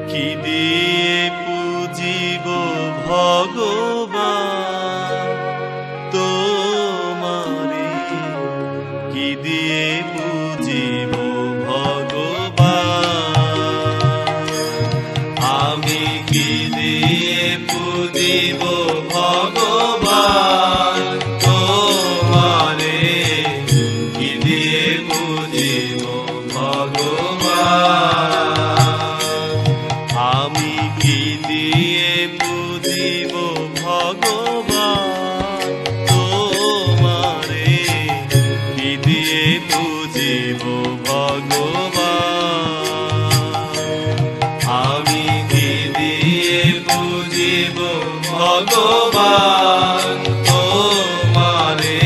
কি দিয়ে পুজিব ভগবান তোমারে, কি দিয়ে পুজিব ভগবান, আমি কি দিয়ে পুজিব ভগবান তোমারে, কি দিয়ে পুজিব ভগবান, আমি কি দিয়ে পুজিব ভগবান তোমারে, কি দিয়ে পুজিব ভগবান, আমি কি দিয়ে পুজিব ভগবান তোমারে,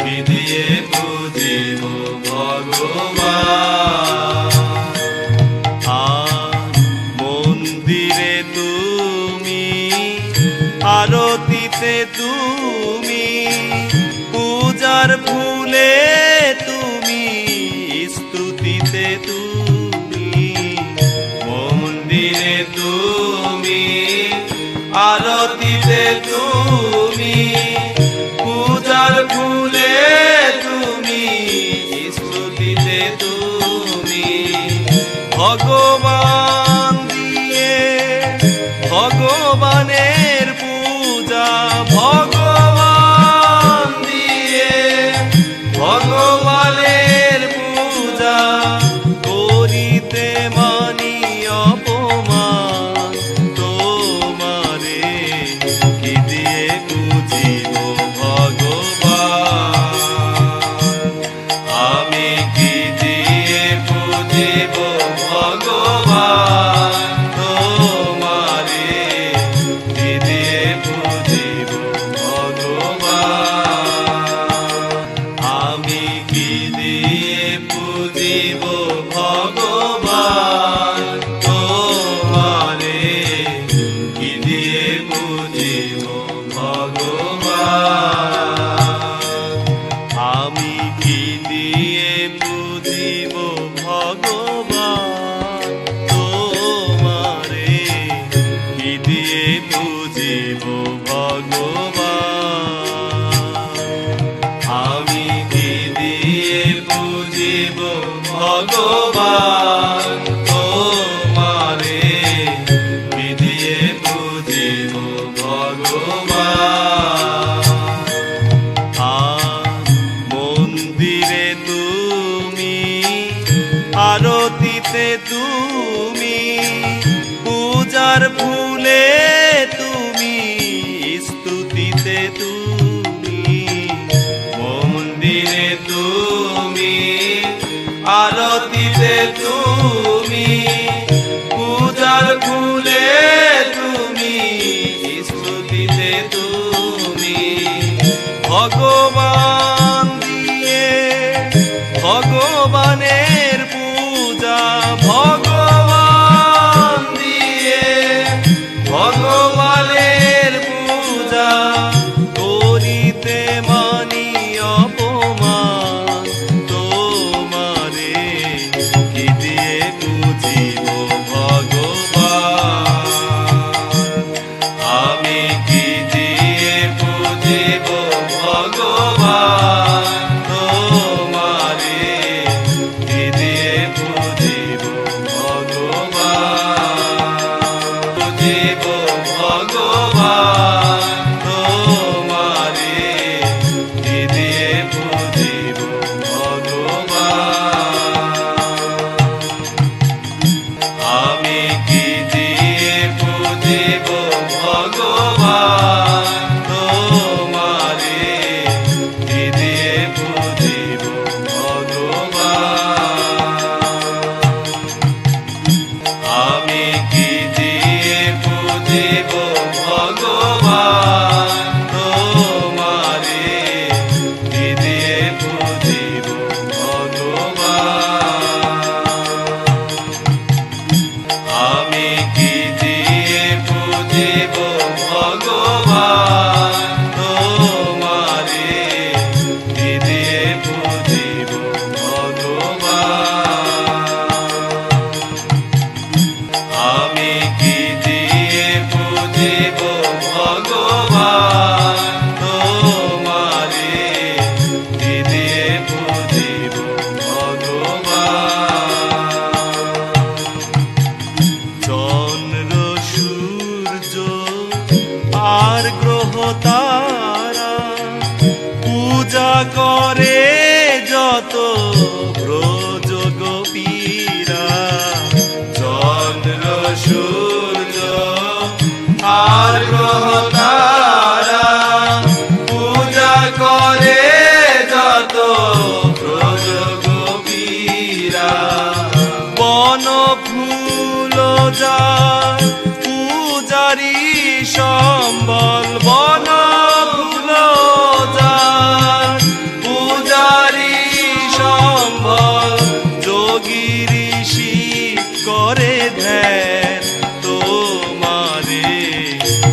কি দিয়ে পুজিব ভগবান। মন্দিরে তুমি, আরতিতে তুমি, পূজার ফুলে তুমি, স্তুতিতে তুমি, মন্দিরে তুমি, আরতিতে তুমি, পূজার ফুলে তুমি, স্তুতিতে তুমি, ভগবান দিয়ে ভগবানের পূজা, ভগবান দিয়ে ভগবানের পূজা, করিতে মানি অপমান তোমারে, কি দিয়ে পুজিব ভগবান, আমি কি দিয়ে পুজিব ভগবান তোমারে, কি দিয়ে পুজিব ভগবান, আমি কি দিয়ে পুজিব ভগবান তোমারে, কি দিয়ে পুজিব ভগবান, আমি কি দিয়ে পুজিব ভগবান তোমারে, কি দিয়ে পুজিব ভগবান, আমি কি দিয়ে পুজিব ভগবান তোমারে, কি দিয়ে পুজিব ভগবান। মন্দিরে তুমি, আরতিতে তুমি, পূজার ফুলে তুমি, স্তুতিতে তুমি, মন্দিরে তুমি, আরতিতে তুমি, পূজার ফুলে তুমি, স্তুতিতে তুমি, ভগবান দিয়ে ভগবানের পূজা, ভগবান দিয়ে ভগবানের পূজা, করিতে মানি অপমান তোমারে, কি দিয়ে পুজিব ভগবান, আমি কি দিয়ে পুজিব ভগবান তোমারে, কি দিয়ে পুজিব ভগবান, পুজিব ভগবান। ভগবান তোমারে কি দিয়ে পুজিব ভগবান। চন্দ্র সূর্য আর গ্রহ তারা পূজা করে যত ব্রজ গোপীরা। চন্দ্র সূর্য আর গ্রহ তারা পূজা করে যত ব্রজ গোপীরা। বন ফুল যার পূজারি সম্বল, বন ফুল যার পূজারি সম্বল যোগী ঋষি করে ধ্যান তোমারে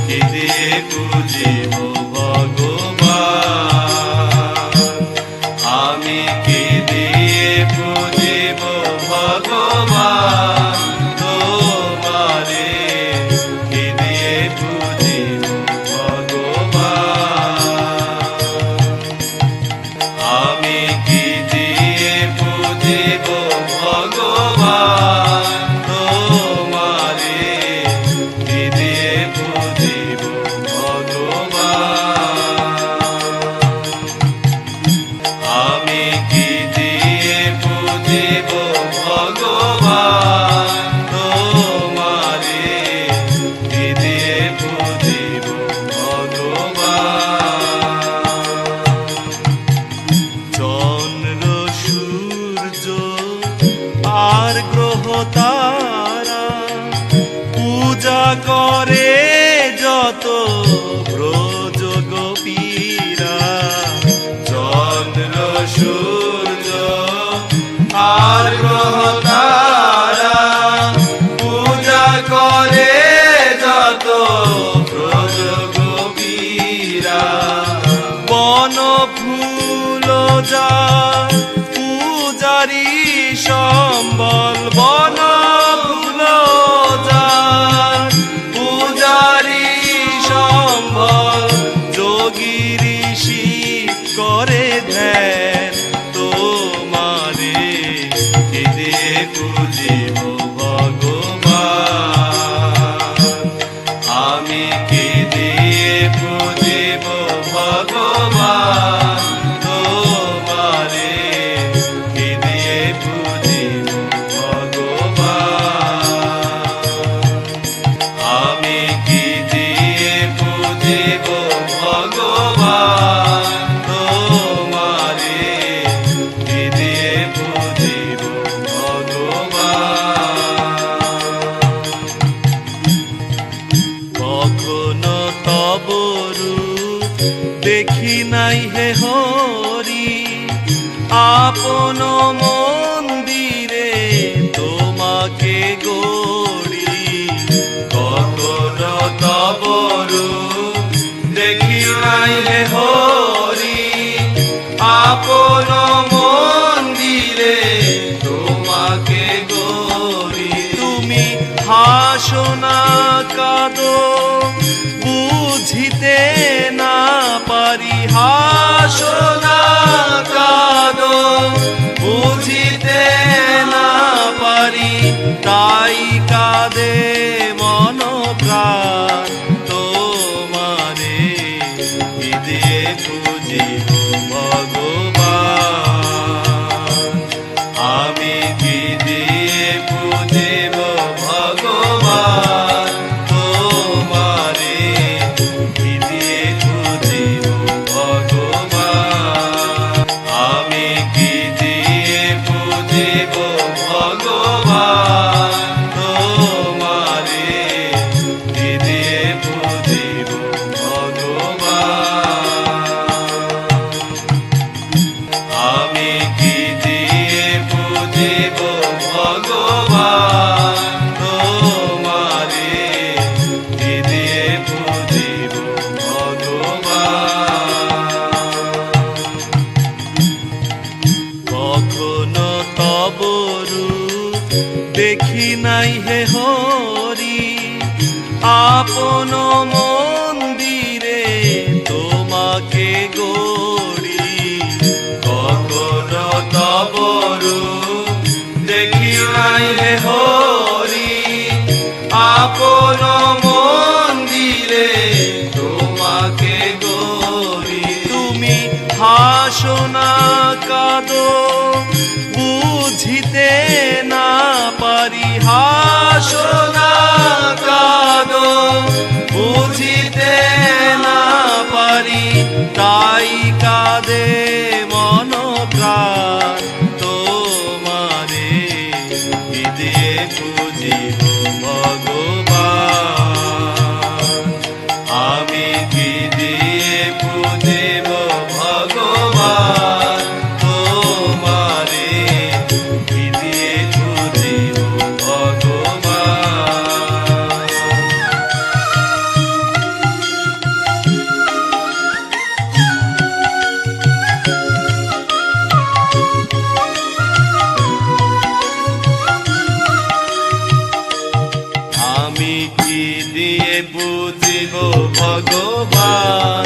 কি দিয়ে পুজিব ভগবান। আমি কি দিয়ে পুজিব ভগবান তোমারে কি দিয়ে পুজিব ভগবান। আমি কি দিয়ে পুজিব ভগবান তোমারে কি দিয়ে পুজিব ভগবান। আমি কি দিয়ে পুজিব ভগবান তোমারে কি দিয়ে পুজিব ভগবান। চন্দ্র সূর্য আর গ্রহ তারা পূজা করে যত ব্রজ গোপীরা। চন্দ্র সূর্য আর গ্রহ তারা পূজা করে যত ব্রজ গোপীরা। বন ফুল যার পূজারি সম্বল, বন ফুল যার পূজারি সম্বল যোগী ঋষি করে ধ্যান তোমারে কি দিয়ে পুজিব ভগবান। আমি কি দিয়ে পুজিব ভগবান তোমারে কি দিয়ে পুজিব ভগবান। আমি কি দিয়ে পুজিব ভগবান তোমারে কি দিয়ে পুজিব ভগবান। কখনো তব রূপ দেখি নাই হে হরি, আপন মন্দিরে তোমাকে গড়ি। কখনো তব রূপ দেখি নাই হে হরি, আপন মন্দিরে তোমাকে গড়ি। তুমি হাসো না কাঁদো বুঝিতে না পারি, হাসো না কাঁদো বুঝিতে না পারি, তাই কাঁদে মন প্রাণ তোমারে কি দিয়ে পুজিব ভগবান। আমি কি দিয়ে পুজিব ভগবান তোমারে কি দিয়ে পুজিব ভগবান। আমি কি দিয়ে পুজিব ভগবান তোমারে কি দিয়ে পুজিব ভগবান। আমি কি দিয়ে পুজিব ভগবান তোমারে কি দিয়ে পুজিব ভগবান। কখনো তব রূপ দেখি নাই হে হরি, আপন মন্দিরে নাই হে হরি আপন মন্দিরে তোমাকে গরি তুমি হাসো না কাঁদো বুঝিতে না পারি হাসো না কাঁদো বুঝিতে না পারি তাই কাঁদে মন প্রাণ তোমারে কি দিয়ে পুজিব ভগবান আমি কি দিয়ে পুজিব ভগবান তোমারে কি দিয়ে পুজিব ভগবান আমি কি দিয়ে বুঝিব ভগবান